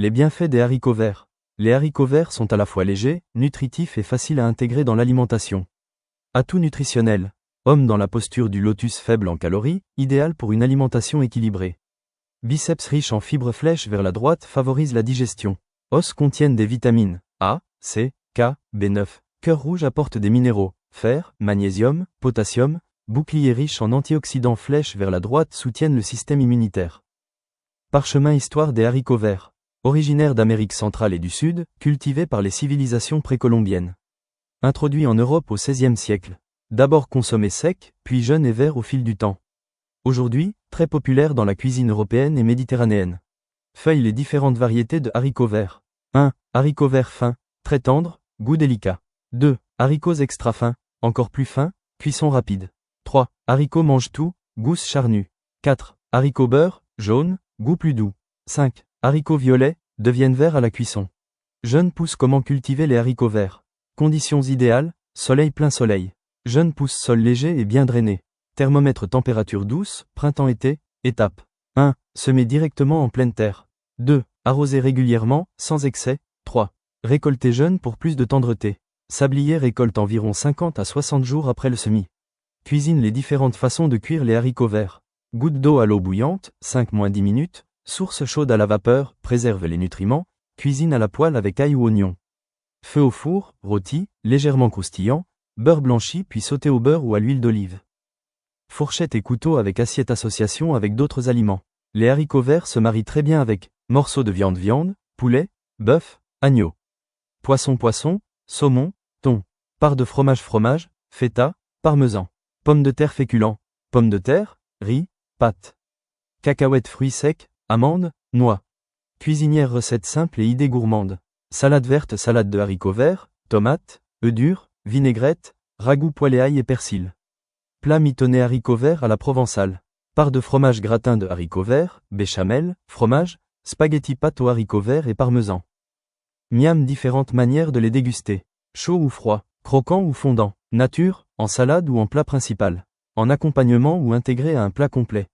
Les bienfaits des haricots verts. Les haricots verts sont à la fois légers, nutritifs et faciles à intégrer dans l'alimentation. Atout nutritionnel. Homme dans la posture du lotus faible en calories, idéal pour une alimentation équilibrée. Biceps riche en fibres flèches vers la droite favorise la digestion. Os contiennent des vitamines A, C, K, B9. Cœur rouge apporte des minéraux, fer, magnésium, potassium. Bouclier riche en antioxydants flèches vers la droite soutiennent le système immunitaire. Parchemin histoire des haricots verts. Originaire d'Amérique centrale et du Sud, cultivé par les civilisations précolombiennes. Introduit en Europe au XVIe siècle. D'abord consommé sec, puis jeune et vert au fil du temps. Aujourd'hui, très populaire dans la cuisine européenne et méditerranéenne. Feuille les différentes variétés de haricots verts. 1. Haricots verts fins, très tendres, goût délicat. 2. Haricots extra fins, encore plus fins, cuisson rapide. 3. Haricots mange tout, gousse charnue. 4. Haricots beurre, jaune, goût plus doux. 5. Haricots violets, deviennent verts à la cuisson. Jeune pousse. Comment cultiver les haricots verts? Conditions idéales, soleil plein soleil. Jeune pousse sol léger et bien drainé. Thermomètre température douce, printemps-été. Étape 1. Semer directement en pleine terre. 2. Arroser régulièrement, sans excès. 3. Récolter jeune pour plus de tendreté. Sablier récolte environ 50 à 60 jours après le semis. Cuisine les différentes façons de cuire les haricots verts. Goutte d'eau à l'eau bouillante, 5-10 minutes. Source chaude à la vapeur, préserve les nutriments. Cuisine à la poêle avec ail ou oignon. Feu au four, rôti, légèrement croustillant. Beurre blanchi puis sauté au beurre ou à l'huile d'olive. Fourchette et couteau avec assiette. Association avec d'autres aliments. Les haricots verts se marient très bien avec morceaux de viande, poulet, bœuf, agneau. Poisson, saumon, thon. Part de fromage, feta, parmesan. Pommes de terre féculents. Pommes de terre, riz, pâtes. Cacahuètes, fruits secs, amandes, noix. Cuisinière recette simple et idée gourmande. Salade verte, salade de haricots verts, tomates, œufs durs, vinaigrette, ragoût poêlé ail et persil. Plat mitonné haricots verts à la provençale. Part de fromage gratin de haricots verts, béchamel, fromage, spaghetti pâte aux haricots verts et parmesan. Miam. Différentes manières de les déguster. Chaud ou froid, croquant ou fondant, nature, en salade ou en plat principal, en accompagnement ou intégré à un plat complet.